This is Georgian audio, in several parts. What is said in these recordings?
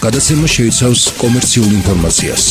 გადაცემა შეიცავს კომერციულ ინფორმაციას.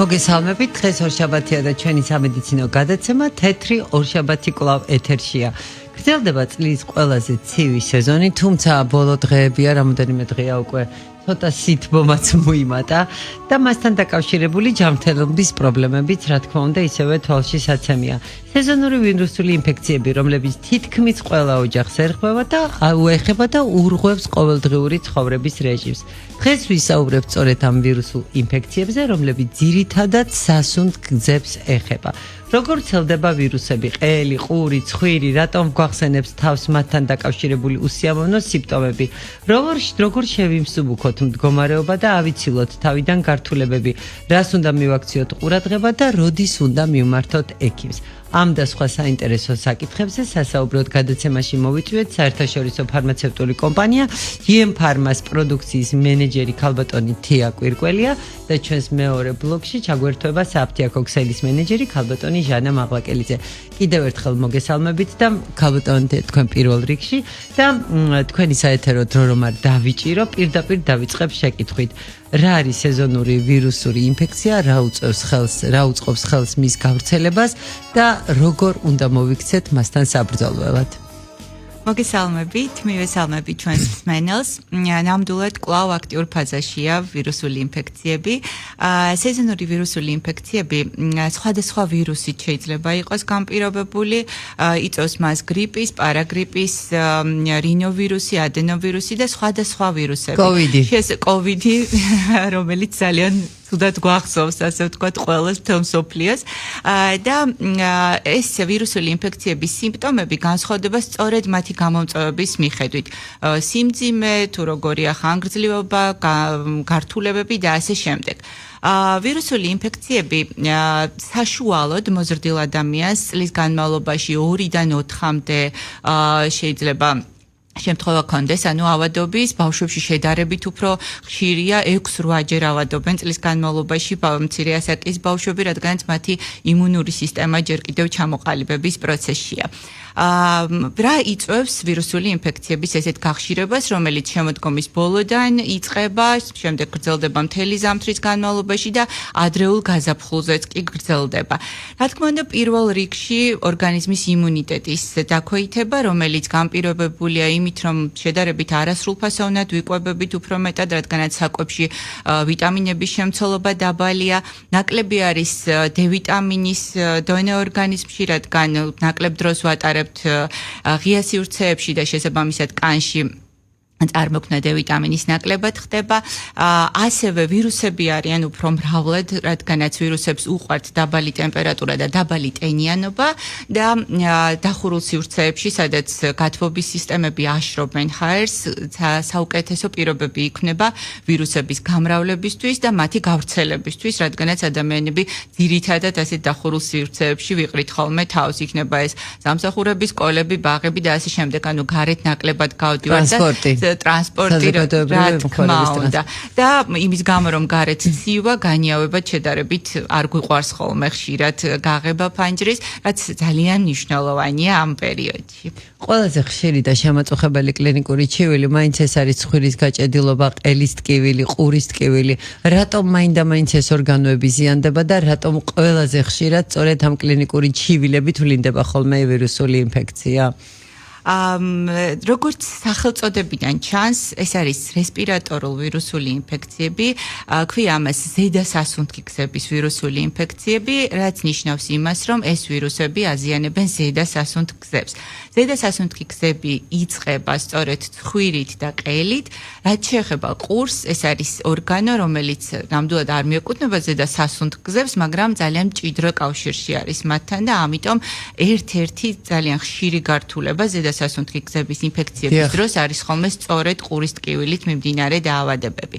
მოგესალმებით, დღეს ორშაბათია და ჩვენი სამედიცინო გადაცემა თეთრი ორშაბათი კვლავ ეთერშია. გრძელდება წლის ყველაზე ცივი სეზონი, თუმცა ბოლო დღეებია, რამოდენიმე დღეა უკვე ცოტა სითბომაც მოიმატა და მასთან დაკავშირებული ჯანმრთელობის პრობლემებიც, რა თქმა უნდა, ისევე თვალში საცემია. სეზონური ვირუსული ინფექციები, რომლებიც თითქმის ყველა ოჯახს ერხვევა და უეხება და ურღვევს ყოველდღიური ცხოვრების რეჟიმს. დღეს ვისაუბრებთ სწორედ ამ ვირუსულ ინფექციებზე, რომლებიც ძირითადად სასუნთ გზებს ეხება. როგორ ვრცელდება ვირუსები, ყელი, ყური, ცხვირი, რატომ გვახსენებს თავს მათთან დაკავშირებული უსიამოვნო სიმპტომები, როგორ შევიმსუბუქოთ მდგომარეობა და ავიცილოთ თავიდან გართულებები, რას უნდა მივაქციოთ ყურადღება და როდის უნდა მივმართოთ ექიმს. ამ და სხვა საინტერესო საკითხებზე სასაუბროდ გადაცემაში მოვიწვიეთ საერთაშორისო ფარმაცევტული კომპანია GM Pharma-ს პროდუქციის მენეჯერი ქალბატონი თია კვირკველია და ჩვენს მეორე ბლოგში ჩაგვერთვება საფთიაქო ქსელის მენეჯერი ქალბატონი ჟანა მაღლაკელიძე. კიდევ ერთხელ მოგესალმებით და ქალბატონი თქვენ პირველ რიგში და თქვენი საეთერო დრო რომ არ დავიჭირო, პირდაპირ დავიწყებ შეკითხვით. რა არის სეზონური ვირუსული ინფექცია, რა უწყობს ხელს მის გავრცელებას და როგორ უნდა მოვიქცეთ მასთან საბრძოლველად. მოგესალმებით, მივესალმებით ჩვენს მსმენელს. ნამდვილად კვლავ აქტიურ ფაზაშია ვირუსული ინფექციები. სეზონური ვირუსული ინფექციები სხვადასხვა ვირუსით შეიძლება იყოს განპირობებული, იწვევს მას გრიპის, პარაგრიპის, რინოვირუსი, ადენოვირუსი და სხვადასხვა ვირუსები. COVID-ი, რომელიც ძალიან თუდად გვახსოვს, ასე ვთქვათ, ყველას მთელ მსოფლიოს. და ეს ვირუსული ინფექციების სიმპტომები განსხვავდება სწორედ მათი გამომწვევების მიხედვით. სიმძიმე, თუ როგორია ხანგრძლივობა, გართულებები და ასე შემდეგ. ვირუსული ინფექციები საშუალოდ მოზრდილ ადამიანს წლის განმავლობაში 2-დან 4-მდე შეიძლება შემთხვევა კონდეს, ანუ ავადობის ბავშვებში შედარებით უფრო ხშირია 6-8ჯერ ავადობენ წლის განმავლობაში მცირე ასაკის ბავშვები, რადგანაც მათი იმუნური სისტემა ჯერ კიდევ ჩამოყალიბების პროცესშია. რა იწვევს ვირუსული ინფექციების ესეთ გახშირებას, რომელიც შემოდგომის ბოლოდან იწყება, შემდეგ გრძელდება მთელი ზამთრის განმავლობაში და ადრეულ გაზაფხულზეც კი გრძელდება. რა თქმა უნდა, პირველ რიგში ორგანიზმის იმუნიტეტის დაქვეითება, რომელიც განპირობებულია იმით, რომ შედარებით არასრულფასოვნად ვიკვებებით უფრო მეტად, რადგანაც საკვებში ვიტამინების შემცველობა დაბალია, ნაკლები არის დ-ვიტამინის დონე ორგანიზმში, რადგან ნაკლებ დროს ვატარებთ ღია სივრცეებში და შესაბამისად კანში წარმოქმნა დ-ვიტამინის ნაკლებად ხდება. ასევე ვირუსები არიან უფრო მრავლად, რადგანაც ვირუსებს უყვართ დაბალი ტემპერატურა და დაბალი ტენიანობა და დახურულ სივრცეებში, სადაც გათბობის სისტემები აშრობენ ჰაერს, საუკეთესო პირობები იქნება ვირუსების გამრავლებისთვის და მათი გავრცელებისთვის, რადგანაც ადამიანები ძირითადად ასეთ დახურულ სივრცეებში ვიყრით ხოლმე თავს, იქნება ეს სამსახურების სკოლები, ბაღები და ასე შემდეგ, ანუ გარეთ ნაკლებად გავდივართ და ტრანსპორტი რა თქმა უნდა და იმის გამო რომ გარეთ ცივა განიავებად შედარებით არ გვიყვარს ხოლმე ხშირად გაღება ფანჯრის, რაც ძალიან მნიშვნელოვანია ამ პერიოდში. ყველაზე ხშირი და შემაწუხებელი კლინიკური ჩივილი მაინც ეს არის ცხვირის გაჭედილობა, ყელის ტკივილი, ყურის ტკივილი. რატომ მაინდა-მაინც ეს ორგანოები ზიანდება და რატომ ყველაზე ხშირად სწორედ ამ კლინიკური ჩივილებით ვლინდება ხოლმე ვირუსული ინფექცია? როგორც სახელწოდებიდან ჩანს, ეს არის რესპირატორულ ვირუსული ინფექციები, ქვია ამას ზედასასუნთქი გზების ვირუსული ინფექციები, რაც ნიშნავს იმას, რომ ეს ვირუსები აზიანებენ ზედასასუნთქ გზებს. ზედასასუნთქი გზები იწყება სწორედ ცხვირით და ყელით, რაც შეეხება ყურს, ეს არის ორგანო, რომელიც ნამდვილად არ მიეკუთვნება ზედასასუნთქ გზებს, მაგრამ ძალიან მჭიდრო კავშირში არის მათთან და ამიტომ ერთ-ერთი ძალიან ხშირი გართულება ზედასასუნთქი გზების ინფექციების დროს არის ხოლმე სწორედ ყურის ტკივილით მიმდინარე დაავადებები.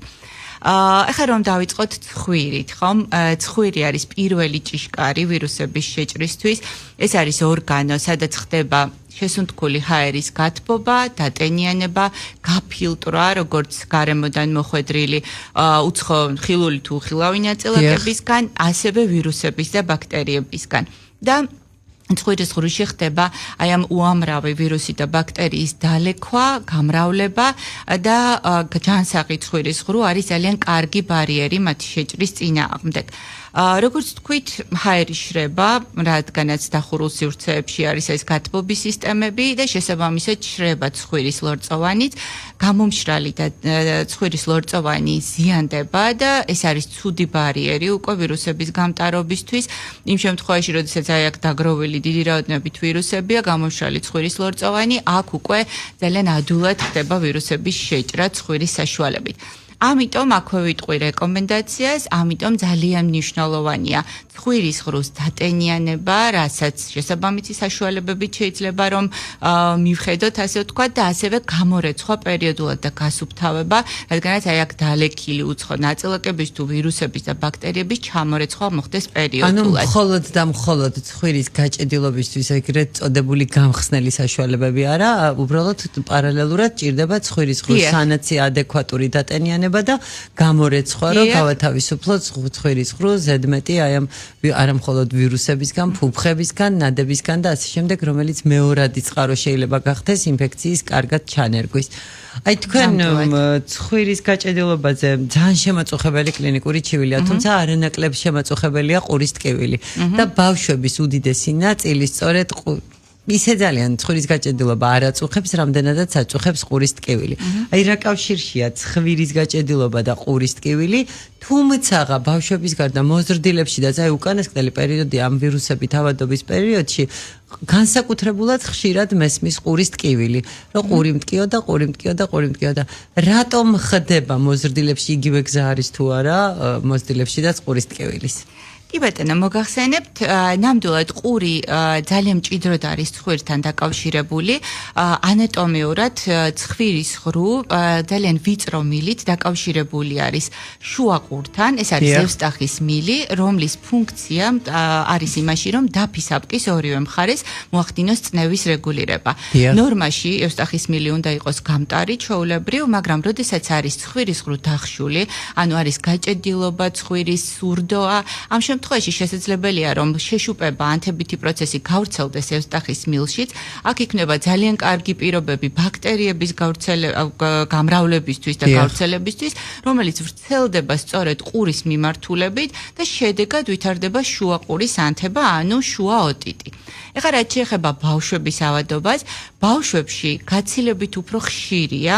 ახლა რომ დავიწყოთ ცხვირით, ხომ? ცხვირი არის პირველი ჭიშკარი ვირუსების შეჭრისთვის. ეს არის ორგანო, სადაც ხდება შესუნთქული ჰაერის გათბობა, დატენიანება, გაფილტრვა, როგორც გარემოდან მოხვედრილი უცხო ხილული თუ უხილავი ნაწილაკებისგან, ასევე ვირუსების და ბაქტერიებისგან. და ცხვირის ღრუში ხდება აი ამ უამრავი ვირუსი და ბაქტერიის დალექვა, გამრავლება და ჯანსაღი ცხვირის ღრუ არის ძალიან კარგი ბარიერი მათი შეჭრის წინააღმდეგ. როგორც თქვით, ჰაერი შრება, რადგანაც დახურულ სივრცეებში არის ეს გათბობის სისტემები და შესაბამისად შრება ცხვირის ლორწოვანიც, გამომშრალი და ცხვირის ლორწოვანი ზიანდება და ეს არის ცუდი ბარიერი უკვე ვირუსების გამტარობისთვის. იმ შემთხვევაში, როდესაც აი აქ დაგროვილი დიდი რაოდენობით ვირუსებია, გამომშრალი ცხვირის ლორწოვანი, აქ უკვე ძალიან ადვილად ხდება ვირუსების შეჭრა ცხვირის საშუალებით. ამიტომ აქვე ვიტყვი რეკომენდაციას, ამიტომ ძალიან მნიშვნელოვანია ცხვირის ღრუს დატენიანება, რასაც შესაბამისი საშუალებებით შეიძლება რომ მივხედოთ, ასე ვთქვათ, და ასევე გამორეცხვა პერიოდულად და გასუფთავება, რადგანაც აი აქ დალექილი უცხო ნაწილაკების თუ ვირუსების და ბაქტერიების ჩამორეცხვა მოხდეს პერიოდულად. ანუ მხოლოდ და მხოლოდ ცხვირის გაჭედილობისთვის ეგრეთ წოდებული გამხსნელი საშუალებები არა, უბრალოდ პარალელურად ჭირდება ცხვირის ღრუს სანაცი ადეკვატური დატენიანება და გამორეცხვა, რომ გავათავისუფლოთ ცხვირის ღრუ ზედმეტი აი ამ არა მხოლოდ ვირუსებისგან, ფუფხებისგან, ნადებისგან და ასე შემდეგ, რომელიც მეორადი წყარო შეიძლება გახდეს ინფექციის კარგად ჩანერგვის. აი თქვენ ცხვირის გაჭედილობაზე ძალიან შემაწუხებელი კლინიკური ჩივილია, თუმცა არანაკლებ შემაწუხებელია ყურის ტკივილი და ბავშვების უდიდესი ნაწილი სწორედ ისე ძალიან ცხვირის გაჭედილობა არ აწუხებს, რამდენადაც აწუხებს ყურის ტკივილი. აი რა კავშირშია ცხვირის გაჭედილობა და ყურის ტკივილი, თუმცა ბავშვების გარდა მოზრდილებში და აი უკანასკნელი პერიოდი ამ ვირუსებით ავადობის პერიოდში განსაკუთრებულად ხშირად მესმის ყურის ტკივილი, რომ ყური მტკიო და რატომ ხდება მოზრდილებში იგივე გზა არის თუ არა მოზრდილებში და ყურის ტკივილის? კი ბატონო, მოგახსენებთ, ნამდვილად ყური ძალიან მჭიდროდ არის ცხვირთან დაკავშირებული, ანატომიურად ცხვირის ღრუ ძალიან ვიწრო მილით დაკავშირებული არის შუა ყურთან, ეს არის ევსტახის მილი, რომლის ფუნქცია არის იმაში, რომ დაფისაბკის ორივე მხარეს მოახდინოს წნევის რეგულირება. ნორმაში ევსტახის მილი უნდა იყოს გამტარი, ჩვეულებრივ, მაგრამ როდესაც არის ცხვირის ღრუ დახშული, ანუ არის გაჭედილობა, ცხვირის სურდოა, ამ შემთხვევაში შესაძლებელია რომ შეშუპება ანთებითი პროცესი გავრცელდეს ევსტახის მილშიც, აქ იქნება ძალიან კარგი პირობები ბაქტერიების გამრავლებისთვის და გავრცელებისთვის, რომელიც ვრცელდება სწორედ ყურის მიმართულებით და შედეგად ვითარდება შუა ყურის ანთება, ანუ შუა ოტიტი. ეხლა რაც შეეხება ბავშვების ავადობას, ბავშვებში გაცილებით უფრო ხშირია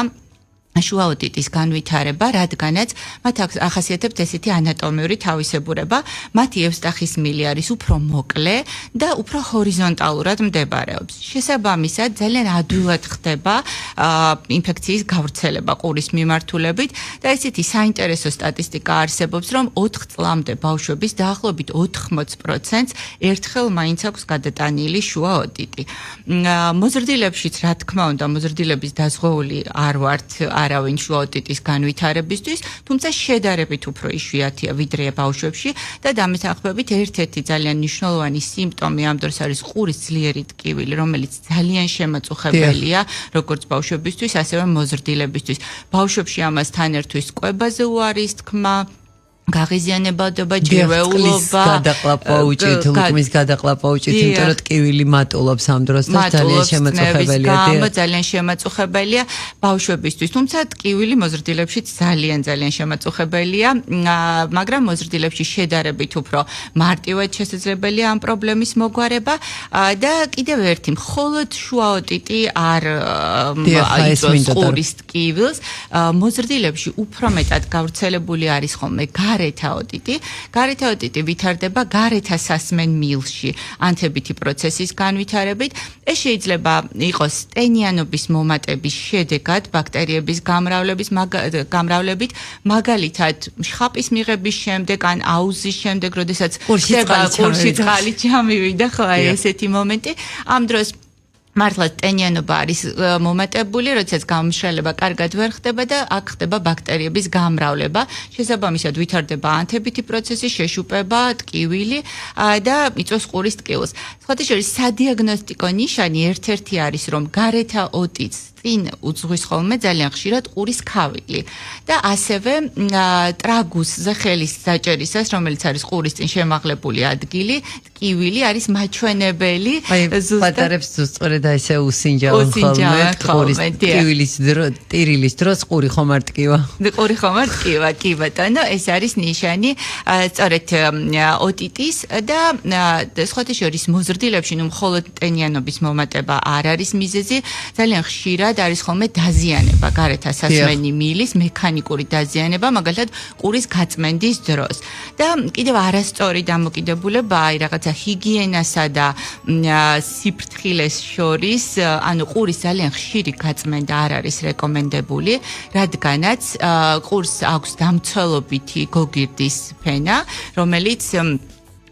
შუა ოტიტის განვითარება, რადგანაც მათ ახასიათებთ ესეთი ანატომიური თავისებურება, მათი ევსტახის მილი არის უფრო მოკლე და უფრო ჰორიზონტალურად მდებარეობს. შესაბამისად, ძალიან ადვილად ხდება ინფექციის გავრცელება ყურის მიმართულებით და ესეთი საინტერესო სტატისტიკა არსებობს, რომ 4 წლამდე ბავშვების დაახლოებით 80%-ს ერთხელ მაინც აქვს გადატანილი შუა ოტიტი. მოზრდილებშიც, რა თქმა უნდა, მოზრდილების დაზღვეული არ ვართ არავინ შუა ოტიტის განვითარებისთვის, თუმცა შედარებით უფრო იშვიათია ვიდრე ბავშვებში და დამეთანხმებით ერთ-ერთი ძალიან მნიშვნელოვანი სიმპტომი ამ დროს არის ყურის ძლიერი ტკივილი, რომელიც ძალიან შემაწუხებელია როგორც ბავშვებისთვის, ასევე მოზრდილებისთვის. ბავშვებში ამასთან ერთვის კვებაზე უარის თქმა, გაღიზიანებადება, ჯირვეულობა, გადაყლაპვა უჭირთ, ლუკმის გადაყლაპვა უჭირთ, იმიტომ რომ ტკივილი მატულობს ამ დროს და ძალიან შემაწუხებელია. ძალიან შემაწუხებელია ბავშვებისთვის, თუმცა ტკივილი მოზრდილებშიც ძალიან შემაწუხებელია, მაგრამ მოზრდილებში შედარებით უფრო მარტივად შესაძლებელია ამ პრობლემის მოგვარება და კიდევ ერთი, მხოლოდ შუა ოტიტი არ აიწვევს ყურის ტკივილს, მოზრდილებში უფრო მეტად გავრცელებული არის ხოლმე გარეთა ოტიტი ვითარდება გარეთა სასმენ მილში ანთებითი პროცესის განვითარებით. ეს შეიძლება იყოს ტენიანობის მომატების შედეგად ბაქტერიების გამრავლებით, მაგალითად შხაპის მიღების შემდეგ ან აუზის შემდეგ, როდესაც ყურში წყალი ჩამივიდა, ხო, აი ესეთი მომენტი. ამ დროს მართლა ტენიანობა არის მომატებული, როდესაც გამშრალება კარგად ვერ ხდება და აქ ხდება ბაქტერიების გამრავლება. შესაბამისად ვითარდება ანთებითი პროცესი, შეშუპება, ტკივილი და იწვევს ყურის ტკივილს. სხვათა შორის სადიაგნოსტიკო ნიშანი ერთ-ერთი არის, რომ გარეთა ოტიც წინ უძღვის ხოლმე ძალიან ხშირად ყურის ქავილი და ასევე ტრაგუსზე ხელის დაჭერისას, რომელიც არის ყურის წინ შემაღლებული ადგილი, ტკივილი არის მაჩვენებელი ზუსტად ზუსტად ესე უსინჯავენ ხოლმე ყურის ტკივილის დროს ყური ხომ არ ტკივა. ყური ხომ არ ტკივა, კი ბატონო, ეს არის ნიშანი სწორედ ოტიტის და სხვათა შორის მოზრდილებში ნუ მხოლოდ ტენიანობის მომატება არ არის მიზეზი, ძალიან ხშირად არის ხოლმე დაზიანება, გარეთა სასმენი მილის მექანიკური დაზიანება, მაგალითად ყურის გაწმენდის დროს. და კიდევ არასწორი დამოკიდებულება, აი რაღაცა ჰიგიენასა და სიფრთხილეს შორის, ანუ ყურის ძალიან ხშირი გაწმენდა არ არის რეკომენდებული, რადგანაც ყურს აქვს დამცველობითი გოგირდის ფენა, რომელიც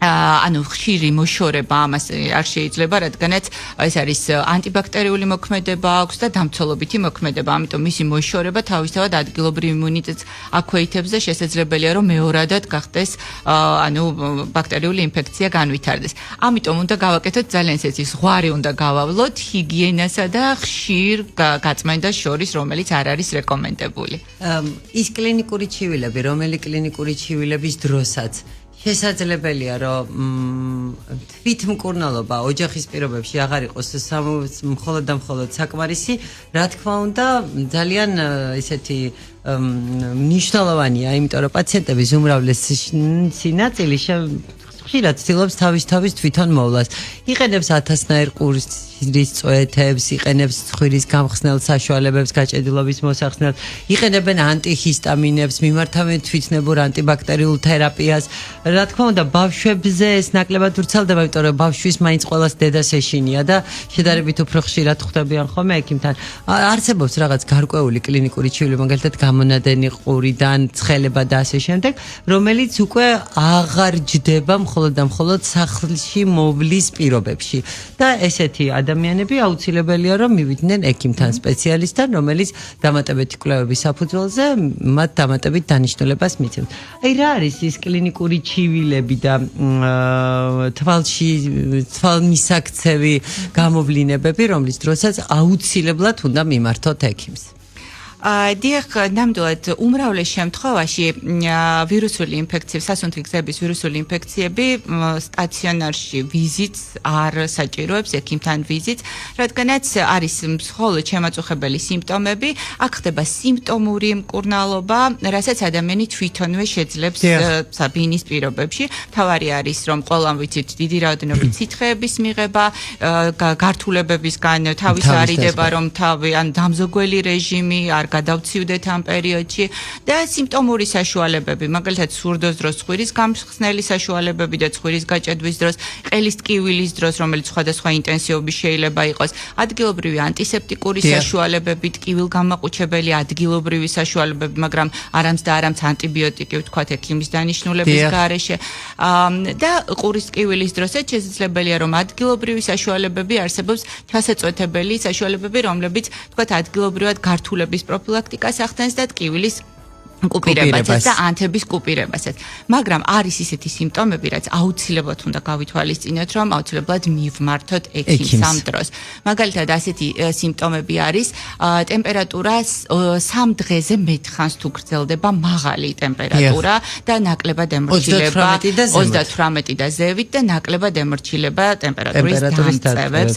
ანუ ხშირი მოშორება ამას არ შეიძლება, რადგანაც ეს არის ანტიბაქტერიული მოქმედება აქვს და დამცველობითი მოქმედება, ამიტომ მისი მოშორება თავისთავად ადგილობრივ იმუნიტეტს აქვეითებს და შესაძლებელია რომ მეორადად გახდეს ანუ ბაქტერიული ინფექცია განვითარდეს. ამიტომ უნდა გავაკეთოთ ძალიან ესეთი ზღვარი უნდა გავავლოთ ჰიგიენასა და ხშირ გაწმენდას შორის, რომელიც არ არის რეკომენდებული. ის კლინიკური ჩივილები, რომელი კლინიკური ჩივილების დროსაც შესაძლებელია რომ თვითმკურნალობა ოჯახის პირობებში აღარ იყოს მხოლოდ და მხოლოდ საკმარისი, რა თქმა უნდა, ძალიან ესეთი მნიშვნელოვანია, იმიტომ რომ პაციენტების უმრავლესი ნაწილი ხშირად ცდილობს თავის თვითონ მოვლას. იყენებს ათასნაირ ყურის წვეთებს, იყენებს ცხვირის გამხსნელ საშუალებებს, გაჭედილობის მოსახსნელს, იყენებენ ანტიჰისტამინებს, მიმართავენ თვითნებურ ანტიბაქტერიულ თერაპიას. რა თქმა უნდა, ბავშვებზე ეს ნაკლებად ვრცელდება, იმიტომ რომ ბავშვის მაინც ყველას დედას ეშინია და შედარებით უფრო ხშირად ხვდებიან ხოლმე ექიმთან. არსებობს რაღაც გარკვეული კლინიკური ჩივილი, მაგალითად გამონადენი ყურიდან, ცხელება და ასე შემდეგ, რომელიც უკვე აღარ ჯდება მხოლოდ და მხოლოდ სახლში მოვლის პირობებში. და ესეთი ადამიანები აუცილებელია რომ მივიდნენ ექიმთან სპეციალისტთან, რომელიც დამატებითი კვლევების საფუძველზე მათ დამატებით დანიშნულებას მიცემს. აი რა არის ის კლინიკური ჩივილები და თვალმისაქცევი გამოვლინებები, რომლის დროსაც აუცილებლად უნდა მიმართოთ ექიმს? დიახ, ნამდვილად უმრავლეს შემთხვევაში ვირუსული ინფექციები, სასუნთქი გზების ვირუსული ინფექციები სტაციონარში ვიზიტს არ საჭიროებს, ექიმთან ვიზიტს, რადგანაც არის მხოლოდ შემაწუხებელი სიმპტომები, აქ ხდება სიმპტომური მკურნალობა, რასაც ადამიანი თვითონვე შეძლებს საბინის პირობებში. მთავარი არის, რომ ყველამ ვიცით დიდი რაოდენობით სითხეების მიღება, გართულებებისგან თავის არიდება, რომ თავი ან დამზოგველი რეჟიმი არ გადავცივდეთ ამ პერიოდში და სიმპტომური საშუალებები, მაგალითად სურდოს დროს ცხვირის გამხსნელი საშუალებები და ცხვირის გაჭედვის დროს, ყელის ტკივილის დროს, რომელიც სხვადასხვა ინტენსივობის შეიძლება იყოს, ადგილობრივი ანტისეპტიკური საშუალებები, ტკივილგამაყუჩებელი ადგილობრივი საშუალებები, მაგრამ არამც და არამც ანტიბიოტიკი ვთქვათ ექიმის დანიშნულების გარეშე და ყურის ტკივილის დროსაც შესაძლებელია რომ ადგილობრივი საშუალებები არსებობს, ჩასაწვეთებელი საშუალებები, რომლებიც ვთქვათ ადგილობრივად გართულების პროფილაქტიკას ახდენს და ტკივილის კუპირებასაც და ანთების კუპირებასაც. მაგრამ არის ისეთი სიმპტომები, რაც აუცილებლად უნდა გავითვალისწინოთ, რომ აუცილებლად მივმართოთ ექიმს ამ დროს. მაგალითად, ასეთი სიმპტომები არის ტემპერატურა 3 დღეზე მეტხანს თუ გრძელდება მაღალი ტემპერატურა და ნაკლებად ემორჩილება 38 და ზევით და ნაკლებად ემორჩილება ტემპერატურის დამწევებს.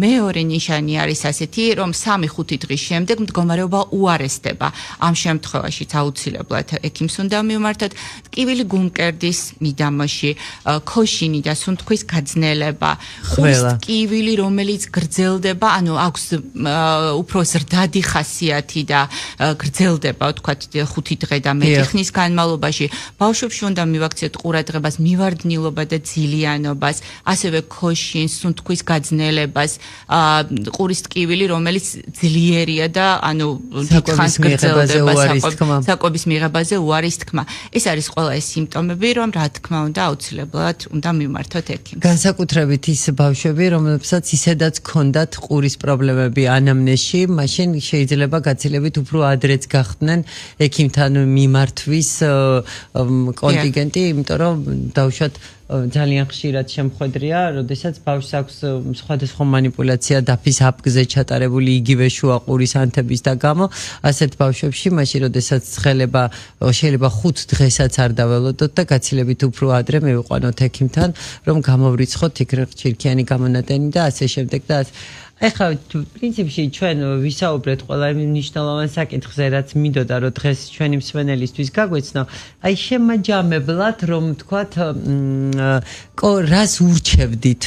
მეორე ნიშანი არის ასეთი, რომ 3-5 დღის შემდეგ მდგომარეობა უარესდება. ამ შემთხვევაში აუცილებლად ექიმს უნდა მივმართოთ. ტკივილი გულმკერდის მიდამოში, ქოშინი და სუნთქვის გაძნელება, ყურის ტკივილი, რომელიც გრძელდება, ანუ აქვს უფრო ზრდადი ხასიათი და გრძელდება, ვთქვათ, 5 დღე და მეტი ხნის განმავლობაში. ბავშვებში უნდა მივაქციოთ ყურადღებას მივარდნილობა და ძილიანობას, ასევე ქოშინს, სუნთქვის გაძნელებას, ყურის ტკივილი, რომელიც ძლიერია და ანუ დიდხანს გრძელდება, საკვების მიღებაზე უარის თქმა. ეს არის ყველა ეს სიმპტომები, რომ რა თქმა უნდა აუცილებლად უნდა მივმართოთ ექიმს. განსაკუთრებით ის ბავშვები, რომლებსაც ისედაც ჰქონდათ ყურის პრობლემები ანამნეზში, მაშინ შეიძლება გაცილებით უფრო ადრეც გახდნენ ექიმთან მიმართვის კონტინგენტი, იმიტომ რომ დავუშვათ ძალიან ხშირად შემხვედრია, როდესაც ბავშვს აქვს სხვადასხვა манипуляცია დაფის აპგზე ჩატარებული იგივე შუა ყურის ანთების და გამო, ასეთ ბავშვებში მაშინ როდესაც ცხელება შეიძლება 5 დღესაც არ დაველოდოთ და გაცილებით უფრო ადრე მივიყვანოთ ექიმთან, რომ გამოვრიცხოთ იქ რქჩირქიანი გამონატენი და ასე შემდეგ და ეხლა პრინციპში ჩვენ ვისაუბრეთ ყველა იმ მნიშვნელოვან საკითხზე, რაც მინდოდა რომ დღეს ჩვენი მსმენელისთვის გაგვეცნო. აი შემაჯამებლად რომ თქვათ რას ურჩევდით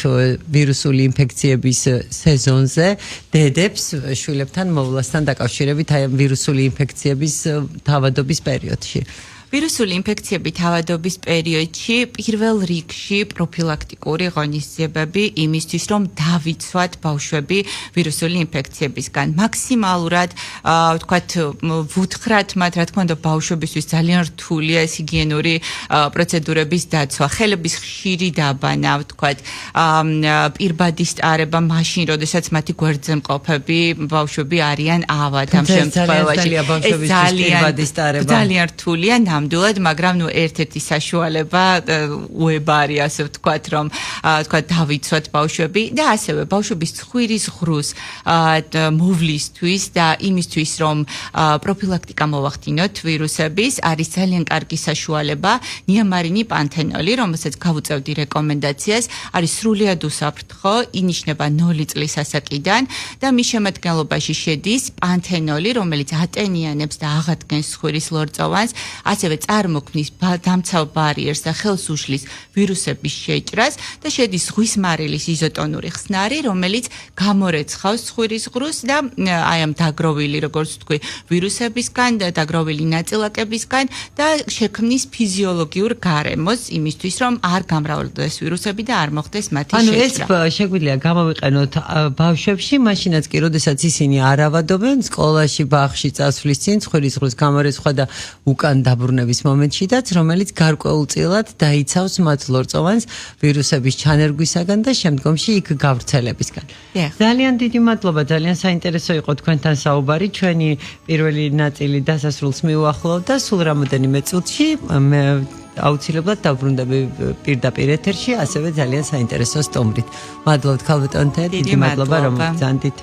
ვირუსული ინფექციების სეზონზე დედებს შვილებთან მოვლასთან დაკავშირებით აი ვირუსული ინფექციების თავადობის პერიოდში. ვირუსული ინფექციები თავადობის პერიოდში პირველ რიგში პროფილაქტიკური ღონისძიებები იმისთვის, რომ დავიცვათ ბავშვები ვირუსული ინფექციებისგან. მაქსიმალურად, ვთქვათ, ვუთხრათ მათ, რა თქმა უნდა, ბავშვებისთვის ძალიან რთულია ეს ჰიგიენური პროცედურების დაცვა, ხელების ხშირი დაბანა, ვთქვათ, პირბადის ტარება მაშინ, როდესაც მათი გვერდზე მყოფები ბავშვები არიან ავად ამ შემთხვევაში. ძალიან რთულია ნამდვილად, მაგრამ ერთ-ერთი საშუალება უებარი, ასე ვთქვათ, რომ ვთქვათ დავიცვათ ბავშვები და ასევე ბავშვების ცხვირის ღრუს მოვლისთვის და იმისთვის, რომ პროფილაქტიკა მოვახდინოთ ვირუსების, არის ძალიან კარგი საშუალება ნიამარინი პანთენოლი, რომელსაც გავუწევდი რეკომენდაციას, არის სრულიად უსაფრთხო, ინიშნება 0 წლის ასაკიდან და მის შემადგენლობაში შედის პანთენოლი, რომელიც ატენიანებს და აღადგენს ცხვირის ლორწოვანს, ასევე წარმოქმნის დამცავ ბარიერს და ხელს უშლის ვირუსების შეჭრას და შედის ზღვის მარილის იზოტონური ხსნარი, რომელიც გამორეცხავს ცხვირის ღრუს და აი ამ დაგროვილი, როგორც ვთქვი, ვირუსებისგან და დაგროვილი ნაწილაკებისგან და შექმნის ფიზიოლოგიურ გარემოს იმისთვის, რომ არ გამრავლდეს ვირუსები და არ მოხდეს მათი შეჭრა. ანუ ეს შეგვიძლია გამოვიყენოთ ბავშვებში, მაშინაც კი, როდესაც ისინი არ ავადობენ, სკოლაში, ბაღში წასვლის წინ ცხვირის ღრუს გამორეცხვა და უკან დაბრუნების მომენტშიდაც, რომელიც გარკვეულწილად დაიცავს მათ ლორწოვანს ვირუსების ჩანერგვისაგან და შემდგომში იქ გავრცელებისგან. ძალიან დიდი მადლობა, ძალიან საინტერესო იყო თქვენთან საუბარი. ჩვენი პირველი ნაწილი დასასრულს მიუახლოვ და სულ რამოდენიმე წუთში აუცილებლად დავბრუნდები პირდაპირ ეთერში, ასევე ძალიან საინტერესო სტუმრით. მადლობთ ქალბატონთე, დიდი მადლობა რომ ბრძანდით.